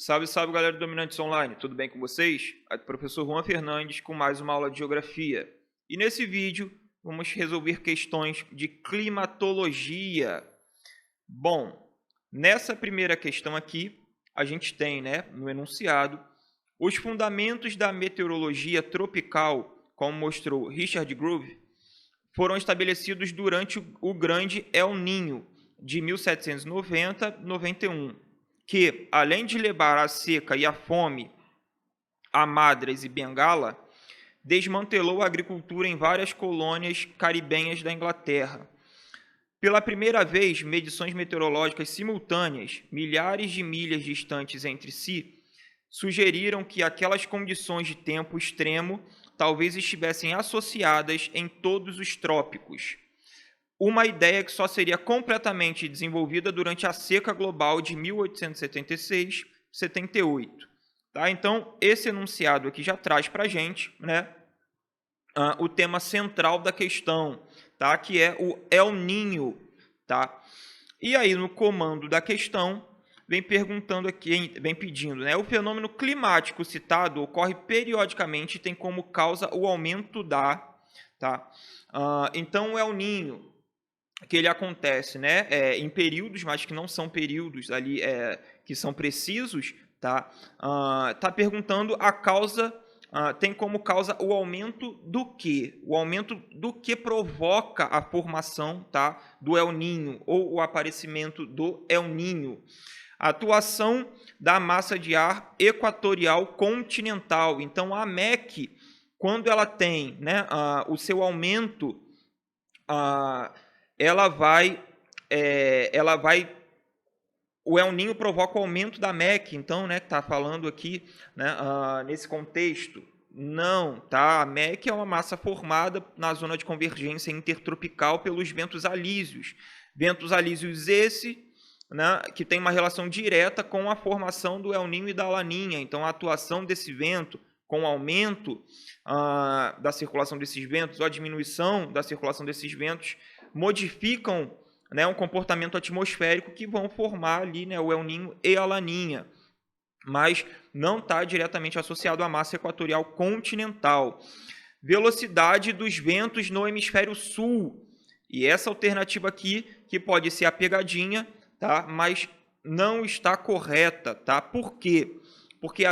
Salve, salve, galera do Dominantes Online, tudo bem com vocês? Aqui é o professor Juan Fernandes com mais uma aula de Geografia. E nesse vídeo vamos resolver questões de climatologia. Bom, nessa primeira questão aqui, a gente tem, no enunciado, os fundamentos da meteorologia tropical, como mostrou Richard Groove, foram estabelecidos durante o Grande El Niño de 1790-91, que, além de levar a seca e a fome a Madras e Bengala, desmantelou a agricultura em várias colônias caribenhas da Inglaterra. Pela primeira vez, medições meteorológicas simultâneas, milhares de milhas distantes entre si, sugeriram que aquelas condições de tempo extremo talvez estivessem associadas em todos os trópicos. Uma ideia que só seria completamente desenvolvida durante a seca global de 1876-78. Tá? Então, esse enunciado aqui já traz para a gente o tema central da questão, tá? Que é o El Niño. Tá? E aí, no comando da questão, vem perguntando aqui, vem pedindo, o fenômeno climático citado ocorre periodicamente e tem como causa o aumento da... Tá? Então, o El Niño, que ele acontece em períodos, mas que não são períodos ali que são precisos, tá? Tá perguntando a causa, tem como causa o aumento do quê? O aumento do que provoca a formação, tá, do El Niño, ou o aparecimento do El Niño. A atuação da massa de ar equatorial continental. Então, a MEC, quando ela tem o seu aumento, o El Niño provoca o aumento da MEC, então, que está falando aqui, nesse contexto. Não, tá? A MEC é uma massa formada na zona de convergência intertropical pelos ventos alísios. Ventos alísios esse, que tem uma relação direta com a formação do El Niño e da Laninha. Então, a atuação desse vento com o aumento da circulação desses ventos ou a diminuição da circulação desses ventos modificam um comportamento atmosférico que vão formar ali o El Niño e a Laninha, mas não está diretamente associado à massa equatorial continental. Velocidade dos ventos no hemisfério sul, e essa alternativa aqui, que pode ser a pegadinha, tá? Mas não está correta. Tá? Por quê? Porque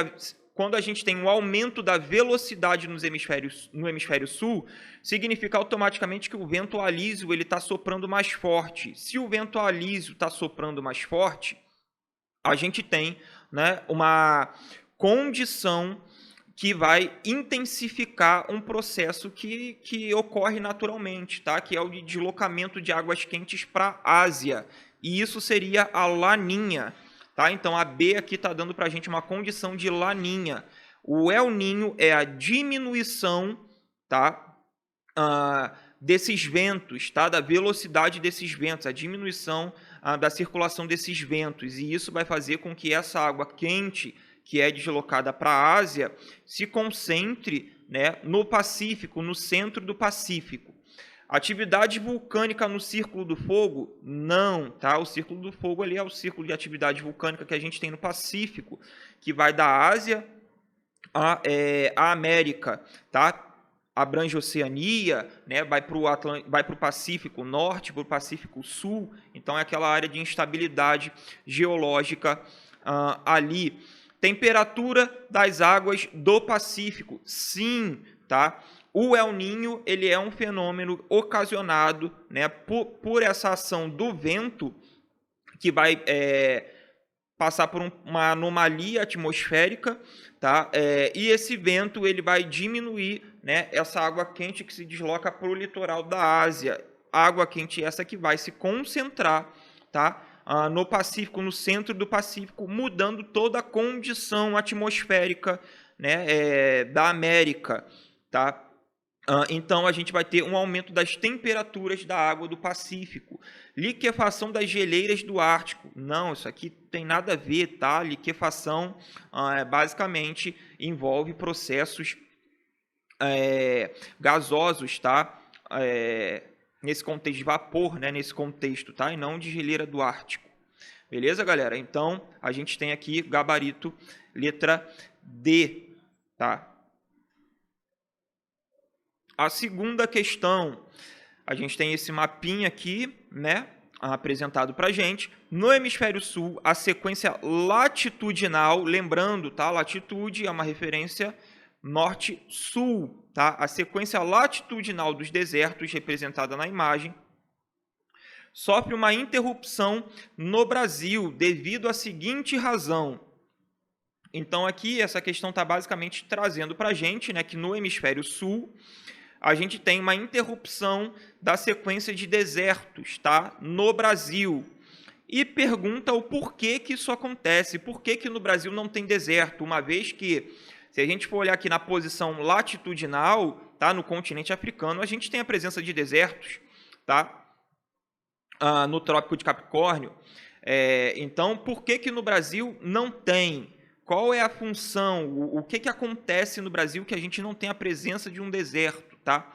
quando a gente tem um aumento da velocidade no hemisfério sul, significa automaticamente que o vento alísio está soprando mais forte. Se o vento alísio está soprando mais forte, a gente tem uma condição que vai intensificar um processo que ocorre naturalmente, tá? Que é o de deslocamento de águas quentes para a Ásia. E isso seria a Laninha. Tá? Então, a B aqui está dando para a gente uma condição de Laninha. O El Niño é a diminuição, tá? Desses ventos, tá? Da velocidade desses ventos, a diminuição da circulação desses ventos. E isso vai fazer com que essa água quente, que é deslocada para a Ásia, se concentre no Pacífico, no centro do Pacífico. Atividade vulcânica no Círculo do Fogo? Não, tá? O Círculo do Fogo ali é o círculo de atividade vulcânica que a gente tem no Pacífico, que vai da Ásia à América, tá? Abrange a Oceania, vai para o Pacífico Norte, para o Pacífico Sul, então é aquela área de instabilidade geológica ali. Temperatura das águas do Pacífico? Sim, tá? O El Niño ele é um fenômeno ocasionado por essa ação do vento, que vai passar por uma anomalia atmosférica, tá? E esse vento ele vai diminuir essa água quente que se desloca para o litoral da Ásia. Água quente essa que vai se concentrar, tá? No Pacífico, no centro do Pacífico, mudando toda a condição atmosférica da América. Tá? Então, a gente vai ter um aumento das temperaturas da água do Pacífico. Liquefação das geleiras do Ártico. Não, isso aqui tem nada a ver, tá? Liquefação basicamente envolve processos gasosos, tá? Nesse contexto de vapor, nesse contexto, tá? E não de geleira do Ártico. Beleza, galera? Então, a gente tem aqui gabarito letra D, tá? A segunda questão, a gente tem esse mapinha aqui, né, apresentado para a gente. No hemisfério sul, a sequência latitudinal, lembrando, tá? Latitude é uma referência norte-sul, tá? A sequência latitudinal dos desertos, representada na imagem, sofre uma interrupção no Brasil devido à seguinte razão. Então, aqui, essa questão está basicamente trazendo para a gente, né, que no hemisfério sul, a gente tem uma interrupção da sequência de desertos, tá? No Brasil. E pergunta o porquê que isso acontece, por que no Brasil não tem deserto, uma vez que, se a gente for olhar aqui na posição latitudinal, tá? No continente africano, a gente tem a presença de desertos, tá? No Trópico de Capricórnio. Então, por que no Brasil não tem? Qual é a função? O que acontece no Brasil que a gente não tem a presença de um deserto? Tá?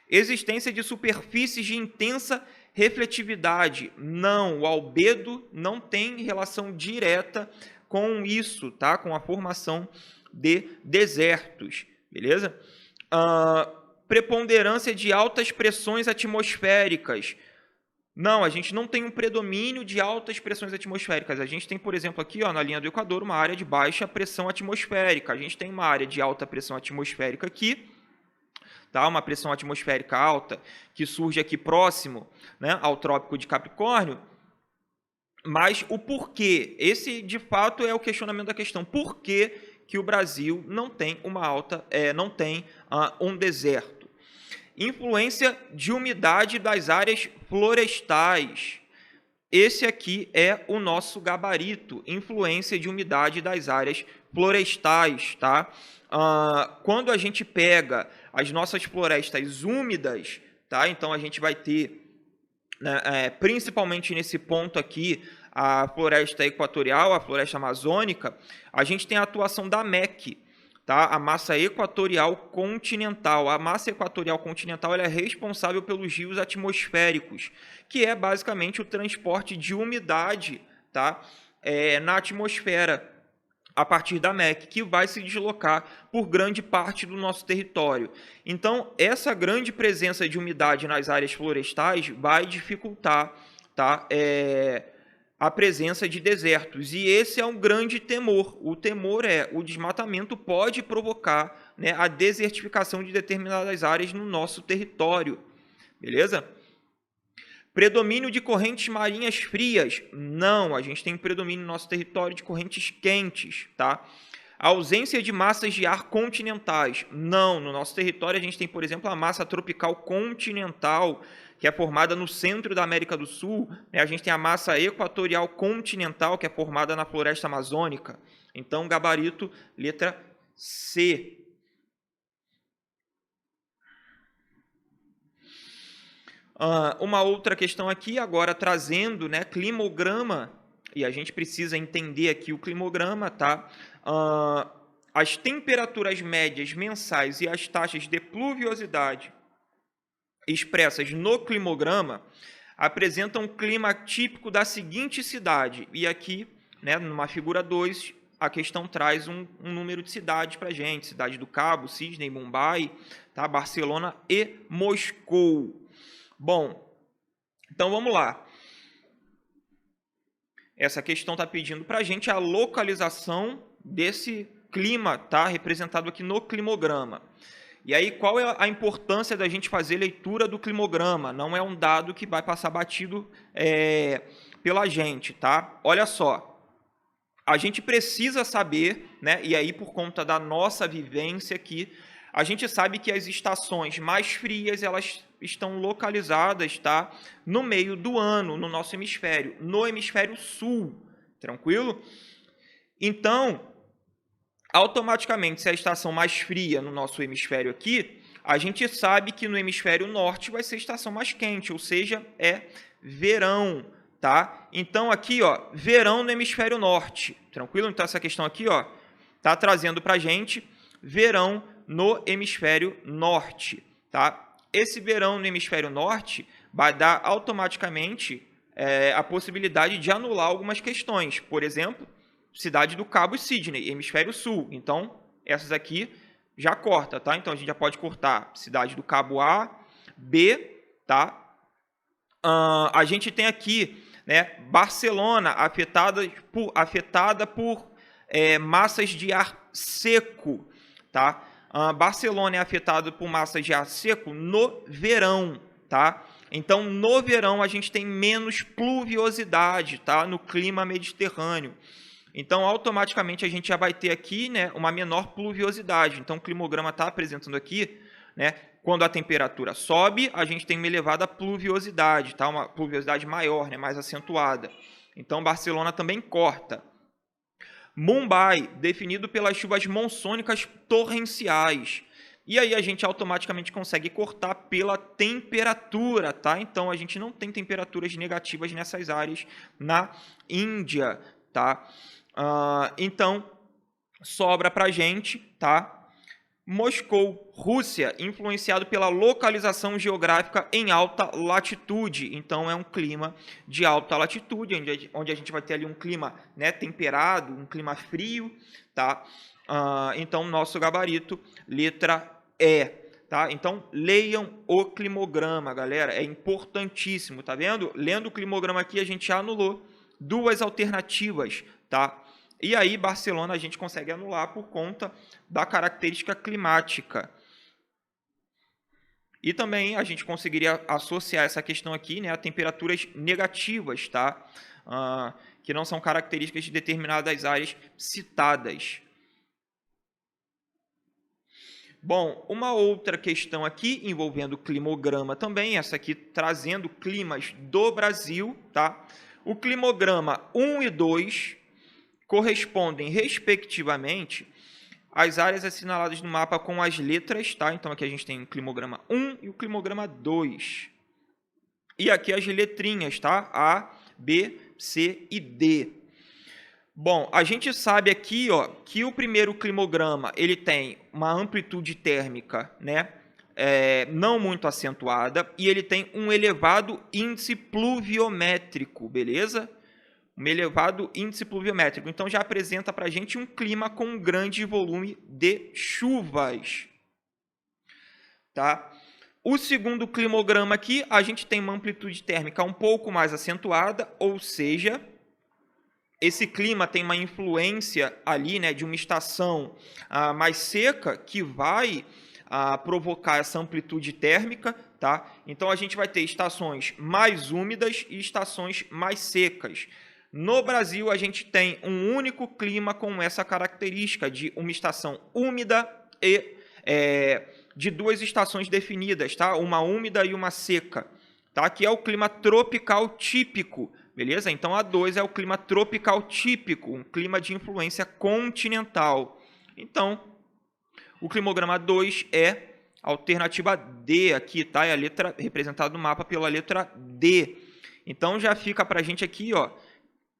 Existência de superfícies de intensa refletividade. Não, o albedo não tem relação direta com isso, tá? Com a formação de desertos. Beleza? Preponderância de altas pressões atmosféricas. Não, a gente não tem um predomínio de altas pressões atmosféricas. A gente tem, por exemplo, aqui ó, na linha do Equador, uma área de baixa pressão atmosférica. A gente tem uma área de alta pressão atmosférica aqui, tá? Uma pressão atmosférica alta que surge aqui próximo, né, ao Trópico de Capricórnio. Mas o porquê? Esse, de fato, é o questionamento da questão. Por que o Brasil não tem um deserto? Influência de umidade das áreas florestais. Esse aqui é o nosso gabarito, influência de umidade das áreas florestais, tá? Quando a gente pega as nossas florestas úmidas, tá? Então a gente vai ter, né, principalmente nesse ponto aqui, a floresta equatorial, a floresta amazônica, a gente tem a atuação da MEC, tá? A massa equatorial continental. A massa equatorial continental ela é responsável pelos rios atmosféricos, que é basicamente o transporte de umidade, tá? Na atmosfera, a partir da MEC, que vai se deslocar por grande parte do nosso território. Então, essa grande presença de umidade nas áreas florestais vai dificultar, tá, a presença de desertos. E esse é um grande temor. O temor é o desmatamento pode provocar, né, a desertificação de determinadas áreas no nosso território. Beleza? Predomínio de correntes marinhas frias? Não, a gente tem predomínio no nosso território de correntes quentes, tá? A ausência de massas de ar continentais? Não, no nosso território a gente tem, por exemplo, a massa tropical continental, que é formada no centro da América do Sul, né? A gente tem a massa equatorial continental, que é formada na floresta amazônica. Então, gabarito, letra C. Uma outra questão aqui, agora trazendo, né, climograma, e a gente precisa entender aqui o climograma, tá? As temperaturas médias mensais e as taxas de pluviosidade expressas no climograma apresentam um clima típico da seguinte cidade. E aqui, né, numa figura 2, a questão traz um número de cidades para a gente. Cidade do Cabo, Sydney, Mumbai, tá? Barcelona e Moscou. Bom, então vamos lá. Essa questão está pedindo para a gente a localização desse clima, tá? Representado aqui no climograma. E aí, qual é a importância da gente fazer leitura do climograma? Não é um dado que vai passar batido pela gente, tá? Olha só, a gente precisa saber, né? E aí, por conta da nossa vivência aqui, a gente sabe que as estações mais frias, elas estão localizadas, tá, no meio do ano, no nosso hemisfério, no hemisfério sul, tranquilo? Então, automaticamente, se a estação mais fria no nosso hemisfério aqui, a gente sabe que no hemisfério norte vai ser a estação mais quente, ou seja, é verão, tá? Então, aqui, ó, verão no hemisfério norte, tranquilo? Então, essa questão aqui, ó, tá trazendo pra gente verão no hemisfério norte, tá? Esse verão no hemisfério norte vai dar automaticamente a possibilidade de anular algumas questões. Por exemplo, cidade do Cabo e Sydney, hemisfério sul. Então, essas aqui já corta, tá? Então, a gente já pode cortar cidade do Cabo A, B, tá? A gente tem aqui, né, Barcelona afetada por massas de ar seco, tá? Barcelona é afetada por massas de ar seco no verão, tá? Então, no verão, a gente tem menos pluviosidade, tá? No clima mediterrâneo. Então, automaticamente, a gente já vai ter aqui, né, uma menor pluviosidade. Então, o climograma está apresentando aqui, né, quando a temperatura sobe, a gente tem uma elevada pluviosidade, tá? Uma pluviosidade maior, né, mais acentuada. Então, Barcelona também corta. Mumbai, definido pelas chuvas monsônicas torrenciais. E aí a gente automaticamente consegue cortar pela temperatura, tá? Então, a gente não tem temperaturas negativas nessas áreas na Índia, tá? Então, sobra para a gente, tá? Moscou, Rússia, influenciado pela localização geográfica em alta latitude. Então, é um clima de alta latitude, onde a gente vai ter ali um clima, né, temperado, um clima frio, tá? Então, nosso gabarito, letra E. Tá? Então, leiam o climograma, galera. É importantíssimo, tá vendo? Lendo o climograma aqui, a gente já anulou duas alternativas, tá? E aí, Barcelona a gente consegue anular por conta da característica climática. E também a gente conseguiria associar essa questão aqui, né, a temperaturas negativas, tá? Que não são características de determinadas áreas citadas. Bom, uma outra questão aqui envolvendo o climograma também, essa aqui trazendo climas do Brasil, tá? O climograma 1 e 2 correspondem, respectivamente, às áreas assinaladas no mapa com as letras, tá? Então, aqui a gente tem o climograma 1 e o climograma 2. E aqui as letrinhas, tá? A, B, C e D. Bom, a gente sabe aqui, ó, que o primeiro climograma ele tem uma amplitude térmica, né? Não muito acentuada, e ele tem um elevado índice pluviométrico, beleza? Um elevado índice pluviométrico. Então, já apresenta para a gente um clima com um grande volume de chuvas. Tá? O segundo climograma aqui, a gente tem uma amplitude térmica um pouco mais acentuada, ou seja, esse clima tem uma influência ali, né, de uma estação mais seca que vai provocar essa amplitude térmica. Tá? Então, a gente vai ter estações mais úmidas e estações mais secas. No Brasil, a gente tem um único clima com essa característica de uma estação úmida e de duas estações definidas, tá? Uma úmida e uma seca, tá? Que é o clima tropical típico, beleza? Então, a 2 é o clima tropical típico, um clima de influência continental. Então, o climograma 2 é a alternativa D aqui, tá? É a letra representada no mapa pela letra D. Então, já fica para a gente aqui, ó,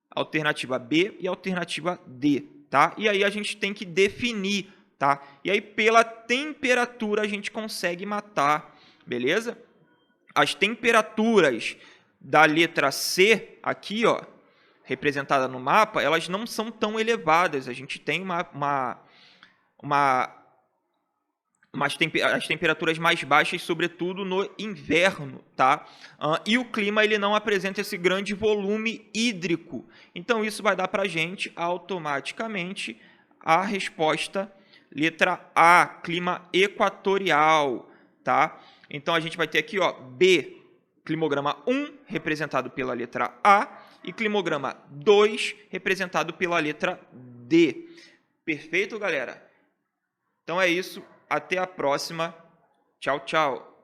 alternativa B e alternativa D, tá? E aí a gente tem que definir, tá? E aí pela temperatura a gente consegue matar, beleza? As temperaturas da letra C aqui, ó, representada no mapa, elas não são tão elevadas. A gente tem as temperaturas mais baixas, sobretudo no inverno, tá? E o clima ele não apresenta esse grande volume hídrico. Então, isso vai dar para a gente automaticamente a resposta letra A, clima equatorial, tá? Então, a gente vai ter aqui, ó, B, climograma 1, representado pela letra A, e climograma 2, representado pela letra D. Perfeito, galera? Então, é isso. Até a próxima. Tchau, tchau.